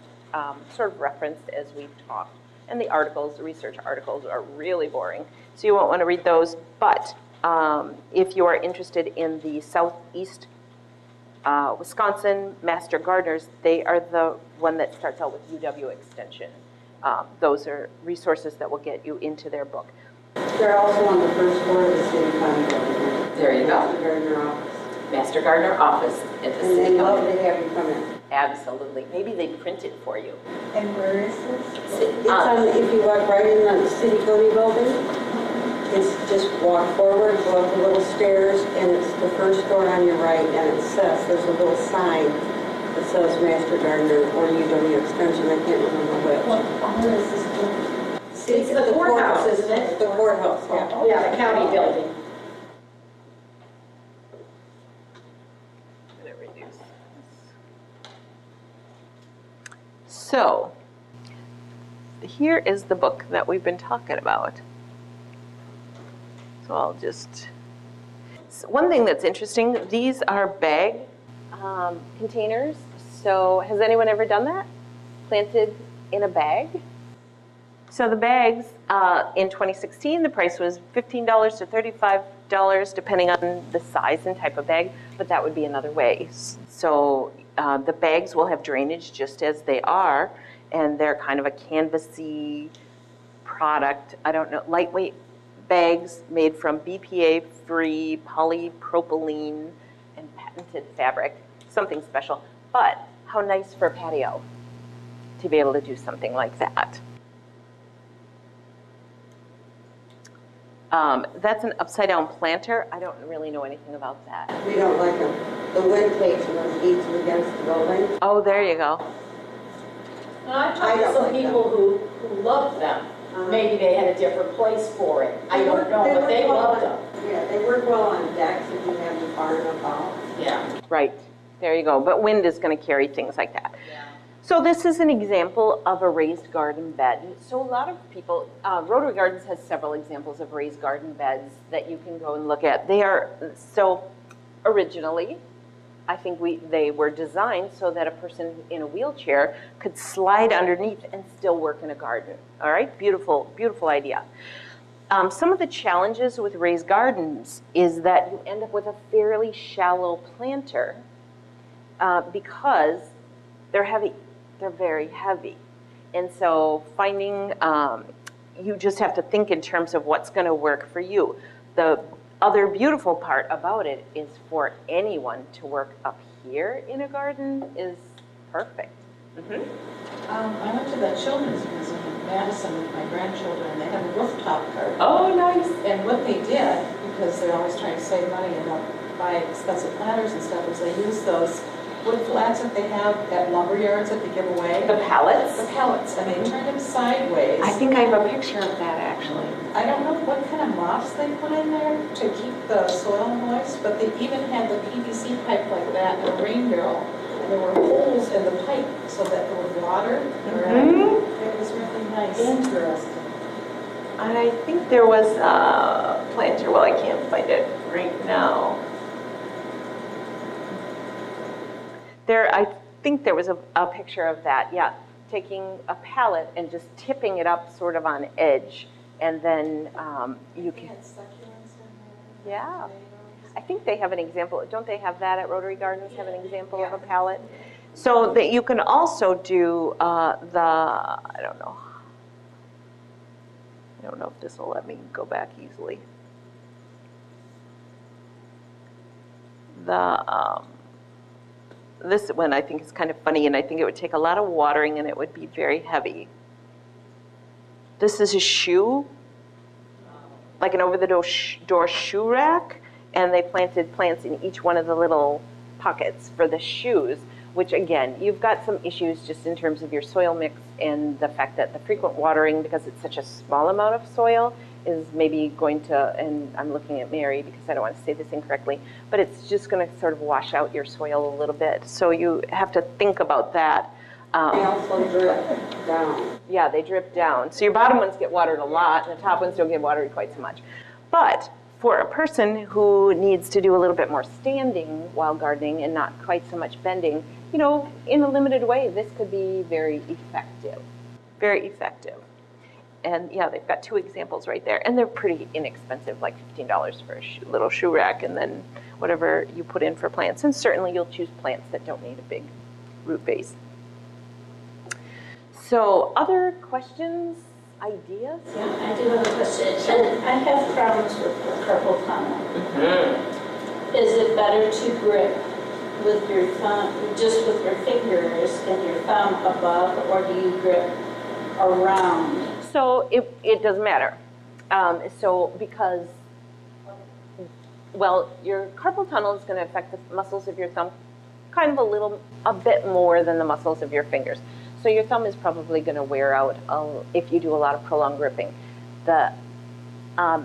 sort of referenced as we've talked. And the articles, the research articles, are really boring, so you won't want to read those. But if you are interested in the Southeast Wisconsin Master Gardeners, they are the one that starts out with UW Extension. Those are resources that will get you into their book.
They're also on the first floor of the city county building.
There you go.
Master Gardener office.
Master Gardener office at the
And
city
they love
county.
to have you come in.
Absolutely. Maybe they print it for you.
And where is this?
It's on, if you walk right in the city county building, it's just walk forward, go up the little stairs, and it's the first door on your right, and it says, there's a little sign that says Master Gardener or UW Extension, I can't remember which.
Where is this?
It's the courthouse, isn't it?
The courthouse, yeah.
Yeah, the county building.
I'm going to reduce this. So, here is the book that we've been talking about. So I'll just, so one thing that's interesting, these are bag containers. So has anyone ever done that? Planted in a bag? So the bags, in 2016, the price was $15 to $35, depending on the size and type of bag, but that would be another way. So the bags will have drainage just as they are, and they're kind of a canvasy product. I don't know, lightweight bags made from BPA-free polypropylene and patented fabric, something special. But how nice for a patio to be able to do something like that. That's an upside-down planter. I don't really know anything about that.
We don't like them. The wind takes them and beats them against the building.
Oh, there you go.
And I've talked to some people who loved them. Maybe they had a different place for it. I don't know, but they loved them.
Yeah, they work well on decks if you have them far enough out.
Yeah.
Right, there you go. But wind is going to carry things like that.
Yeah.
So this is an example of a raised garden bed. So a lot of people, Rotary Gardens has several examples of raised garden beds that you can go and look at. They are, so originally, I think they were designed so that a person in a wheelchair could slide underneath and still work in a garden. All right, beautiful, beautiful idea. Some of the challenges with raised gardens is that you end up with a fairly shallow planter because they're heavy. They're very heavy. And so finding, you just have to think in terms of what's going to work for you. The other beautiful part about it is for anyone to work up here in a garden is perfect.
I went to the Children's Museum in Madison with my grandchildren, and they have a rooftop garden.
Oh, nice.
And what they did, because they're always trying to save money and don't buy expensive planters and stuff, is they use those wood flats that they have at lumber yards that they give away.
The pallets?
The pallets, and they turn them sideways.
I think I have a picture of that, actually.
I don't know what kind of moss they put in there to keep the soil moist, but they even had the PVC pipe like that in a rain barrel. And there were holes in the pipe so that there was water. It was really nice.
Interesting.
And I think there was a planter, well, I can't find it right now. I think there was a picture of that, yeah. Taking a pallet and just tipping it up sort of on edge, and then you can. Yeah. I think they have an example. Don't they have that at Rotary Gardens, have an example of a pallet? So that you can also do I don't know if this will let me go back easily. This one I think is kind of funny, and I think it would take a lot of watering and it would be very heavy. This is a shoe, like an over-the-door shoe rack, and they planted plants in each one of the little pockets for the shoes, which again, you've got some issues just in terms of your soil mix and the fact that the frequent watering, because it's such a small amount of soil, is maybe going to, and I'm looking at Mary because I don't want to say this incorrectly, but it's just going to sort of wash out your soil a little bit. So you have to think about that.
They also drip down.
Yeah, they drip down. So your bottom ones get watered a lot, and the top ones don't get watered quite so much. But for a person who needs to do a little bit more standing while gardening and not quite so much bending, you know, in a limited way, this could be very effective. Very effective. And yeah, they've got two examples right there. And they're pretty inexpensive, like $15 for a little shoe rack, and then whatever you put in for plants. And certainly you'll choose plants that don't need a big root base. So other questions, ideas?
Yeah, I do have a question. I have problems with carpal tunnel. Mm-hmm. Is it better to grip with your thumb, just with your fingers and your thumb above, or do you grip around?
So it doesn't matter. Because, well, your carpal tunnel is going to affect the muscles of your thumb kind of a bit more than the muscles of your fingers. So your thumb is probably going to wear out if you do a lot of prolonged gripping. The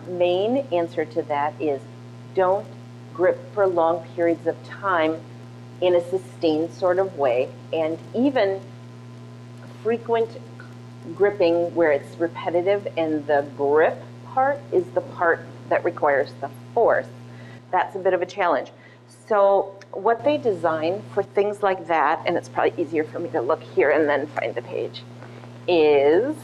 main answer to that is don't grip for long periods of time in a sustained sort of way, and even frequent gripping where it's repetitive and the grip part is the part that requires the force. That's a bit of a challenge. So what they design for things like that, and it's probably easier for me to look here and then find the page, is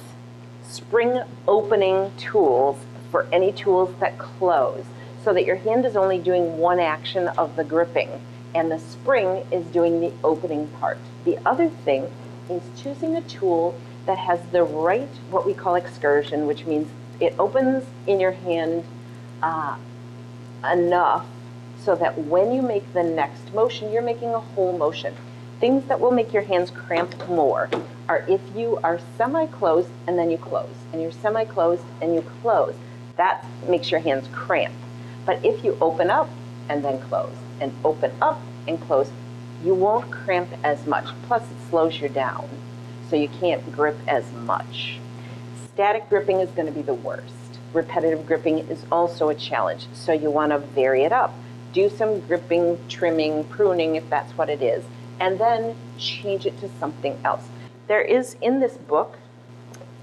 spring opening tools for any tools that close, so that your hand is only doing one action of the gripping and the spring is doing the opening part. The other thing is choosing a tool that has the right, what we call excursion, which means it opens in your hand enough so that when you make the next motion, you're making a whole motion. Things that will make your hands cramp more are if you are semi-closed and then you close, and you're semi-closed and you close. That makes your hands cramp. But if you open up and then close, and open up and close, you won't cramp as much. Plus, it slows you down, so you can't grip as much. Static gripping is going to be the worst. Repetitive gripping is also a challenge, so you want to vary it up. Do some gripping, trimming, pruning, if that's what it is, and then change it to something else. There is in this book,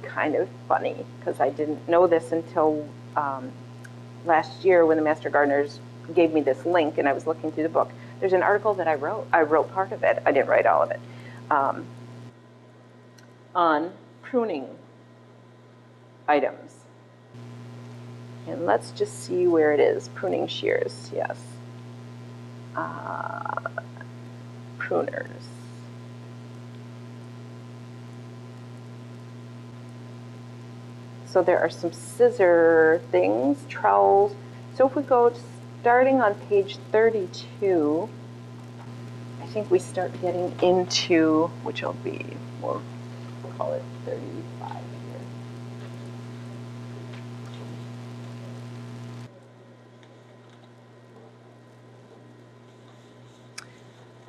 kind of funny, because I didn't know this until last year when the Master Gardeners gave me this link and I was looking through the book. There's an article that I wrote. I wrote part of it. I didn't write all of it. On pruning items. And let's just see where it is. Pruning shears, yes. Pruners. So there are some scissor things, trowels. So if we go starting on page 32, I think we start getting into, which will be, we'll call it 35 here.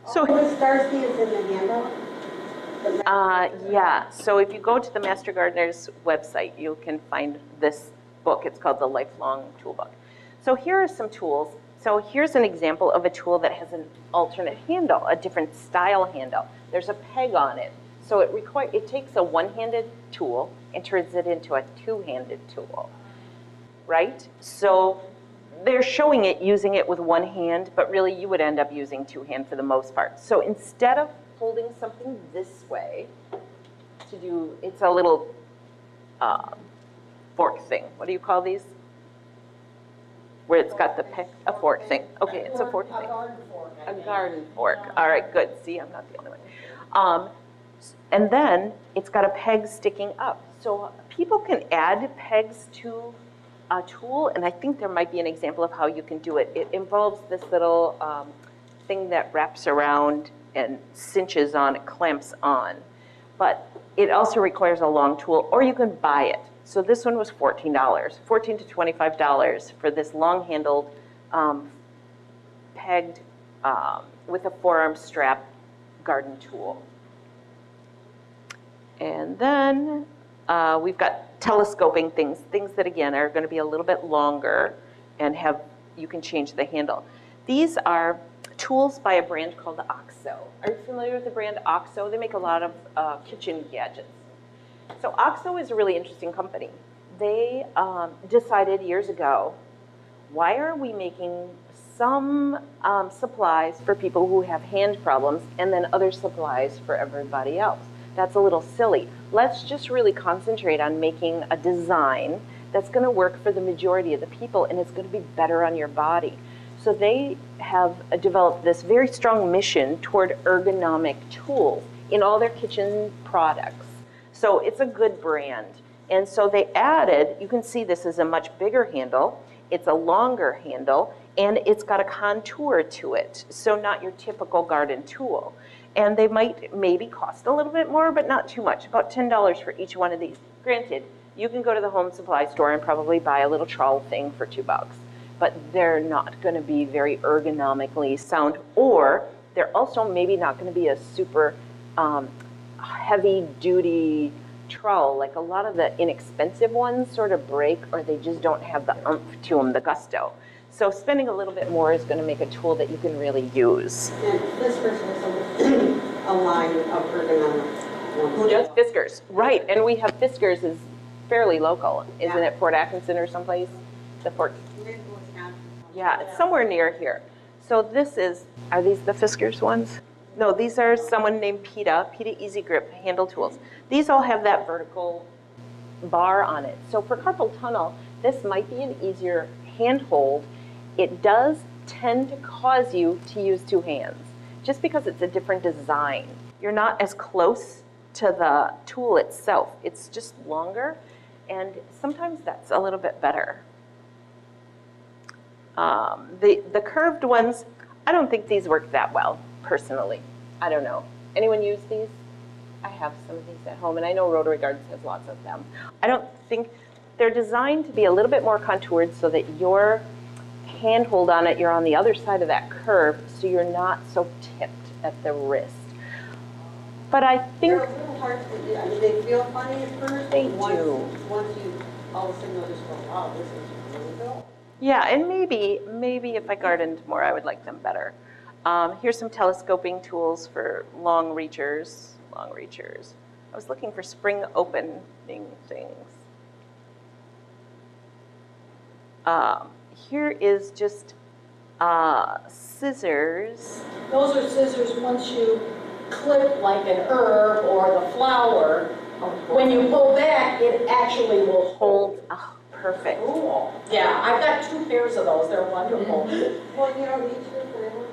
So
Darcie is in the handout?
yeah, so if you go to the Master Gardener's website, you can find this book. It's called the Lifelong Toolbook. So here are some tools. So here's an example of a tool that has an alternate handle, a different style handle. There's a peg on it. So it takes a one-handed tool and turns it into a two-handed tool, right? So they're showing it using it with one hand, but really you would end up using two hands for the most part. So instead of holding something this way to do, it's a little fork thing. What do you call these? Where it's got the pick, a fork thing. Okay, it's a fork thing.
A garden fork.
A garden fork. All right, good. See, I'm not the only one. And then it's got a peg sticking up. So people can add pegs to a tool, and I think there might be an example of how you can do it. It involves this little thing that wraps around and cinches on, it clamps on. But it also requires a long tool, or you can buy it. So this one was $14, $14 to $25 for this long-handled, pegged, with a forearm strap garden tool. And then we've got telescoping things that again are going to be a little bit longer and you can change the handle. These are tools by a brand called OXO. Are you familiar with the brand OXO? They make a lot of kitchen gadgets. So OXO is a really interesting company. They decided years ago, why are we making some supplies for people who have hand problems and then other supplies for everybody else? That's a little silly. Let's just really concentrate on making a design that's going to work for the majority of the people, and it's going to be better on your body. So they have developed this very strong mission toward ergonomic tools in all their kitchen products. So it's a good brand. And so they added, you can see this is a much bigger handle, it's a longer handle, and it's got a contour to it. So not your typical garden tool. And they might maybe cost a little bit more, but not too much, about $10 for each one of these. Granted, you can go to the home supply store and probably buy a little trowel thing for $2, but they're not gonna be very ergonomically sound, or they're also maybe not gonna be a super heavy duty trowel. Like a lot of the inexpensive ones sort of break, or they just don't have the oomph to them, the gusto. So spending a little bit more is going to make a tool that you can really use.
And this person is a line of ergonomic.
Who does? Fiskars, right? And we have Fiskars is fairly local, isn't it? Fort Atkinson or someplace. The Fort. Yeah, it's somewhere near here. So this is. Are these the Fiskars ones? No, these are someone named Peta Easy Grip handle tools. These all have that vertical bar on it. So for carpal tunnel, this might be an easier handhold. It does tend to cause you to use two hands, just because it's a different design. You're not as close to the tool itself. It's just longer, and sometimes that's a little bit better. The curved ones, I don't think these work that well, personally. I don't know. Anyone use these? I have some of these at home, and I know Rotary Gardens has lots of them. I don't think they're designed to be a little bit more contoured so that your handhold on it, you're on the other side of that curve, so you're not so tipped at the wrist. But I think
they're a little hard to do. I mean, they feel funny at first.
They
once,
do.
Once you all of a sudden notice, wow, this is really good.
yeah, and maybe if I gardened more, I would like them better. Here's some telescoping tools for long reachers. I was looking for spring opening things. Here is just scissors.
Those are scissors once you clip like an herb or the flower. When you pull back, it actually will hold.
Oh, perfect.
Cool. Yeah, I've got 2 pairs of those. They're wonderful.
Well, you don't need to forever.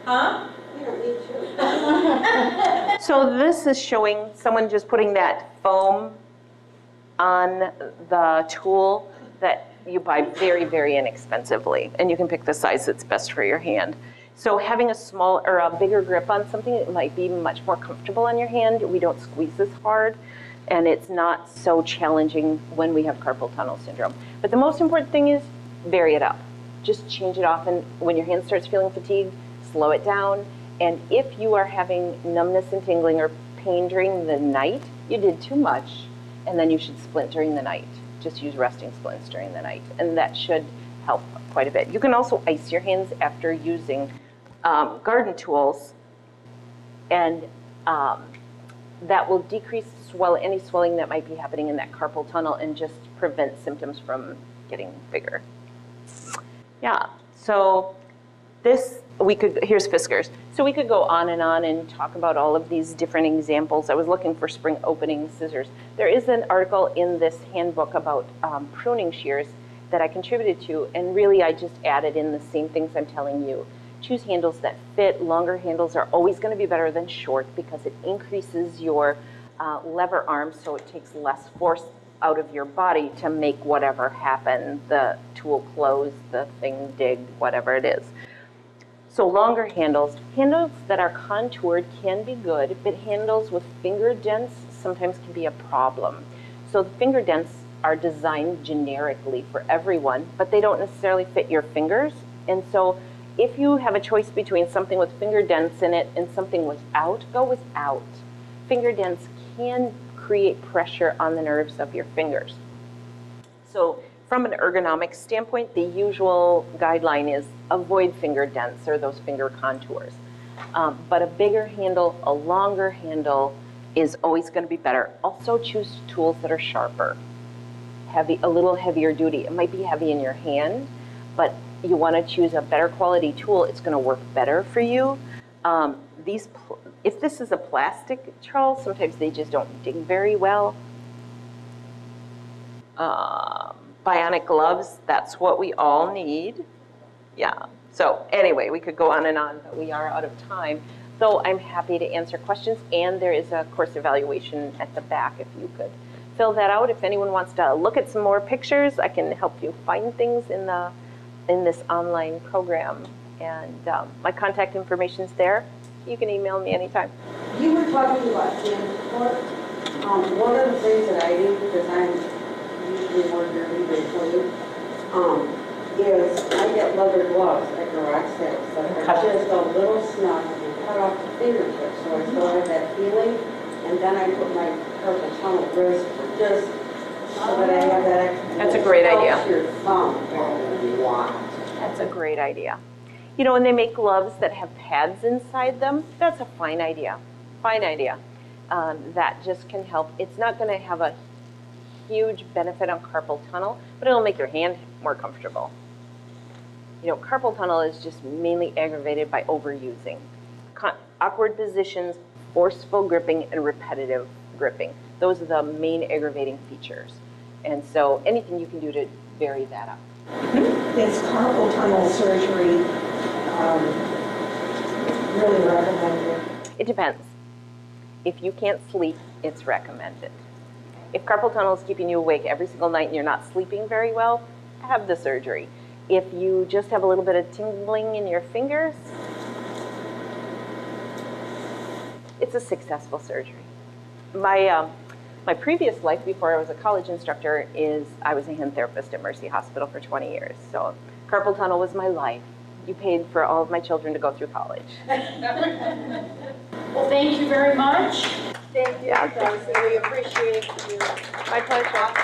Huh?
You don't need to.
So this is showing someone just putting that foam on the tool that you buy very, very inexpensively, and you can pick the size that's best for your hand. So having a small or a bigger grip on something, it might be much more comfortable on your hand. We don't squeeze as hard, and it's not so challenging when we have carpal tunnel syndrome. But the most important thing is vary it up. Just change it often. When your hand starts feeling fatigued, slow it down. And if you are having numbness and tingling or pain during the night, you did too much, and then you should splint during the night. Just use resting splints during the night, and that should help quite a bit. You can also ice your hands after using garden tools, and that will decrease any swelling that might be happening in that carpal tunnel and just prevent symptoms from getting bigger. Yeah, so here's Fiskars. So we could go on and talk about all of these different examples. I was looking for spring opening scissors. There is an article in this handbook about pruning shears that I contributed to, and really I just added in the same things I'm telling you. Choose handles that fit. Longer handles are always going to be better than short because it increases your lever arm, so it takes less force out of your body to make whatever happen, the tool close, the thing dig, whatever it is. So longer handles that are contoured can be good, but handles with finger dents sometimes can be a problem. So the finger dents are designed generically for everyone, but they don't necessarily fit your fingers. And so if you have a choice between something with finger dents in it and something without, go without. Finger dents can create pressure on the nerves of your fingers. So from an ergonomic standpoint, the usual guideline is avoid finger dents or those finger contours. But a bigger handle, a longer handle is always going to be better. Also choose tools that are sharper, a little heavier duty. It might be heavy in your hand, but you want to choose a better quality tool. It's going to work better for you. If this is a plastic trowel, sometimes they just don't dig very well. Bionic gloves, that's what we all need. Yeah, so anyway, we could go on and on, but we are out of time. So I'm happy to answer questions, and there is a course evaluation at the back if you could fill that out. If anyone wants to look at some more pictures, I can help you find things in this online program. And my contact information is there. You can email me anytime.
You were talking about hands before. One of the things that I do, because I'm usually more dirty than clean, is I get leather gloves at garage sales that are just a little snug and cut off the fingertips, so I still have that feeling. And then I put my carpal tunnel wrist just so that I have that extra.
That's a great idea.
Your thumb a lot.
That's a great idea. You know, when they make gloves that have pads inside them, that's a fine idea. Fine idea. That just can help. It's not going to have a huge benefit on carpal tunnel, but it'll make your hand more comfortable. You know, carpal tunnel is just mainly aggravated by overusing. Awkward positions, forceful gripping, and repetitive gripping. Those are the main aggravating features. And so anything you can do to vary that up.
Is carpal tunnel surgery really recommended?
It depends. If you can't sleep, it's recommended. If carpal tunnel is keeping you awake every single night and you're not sleeping very well, have the surgery. If you just have a little bit of tingling in your fingers, it's a successful surgery. My previous life before I was a college instructor is I was a hand therapist at Mercy Hospital for 20 years. So carpal tunnel was my life. You paid for all of my children to go through college.
Well, thank you very much.
Thank you, Darcie. We appreciate you.
My pleasure.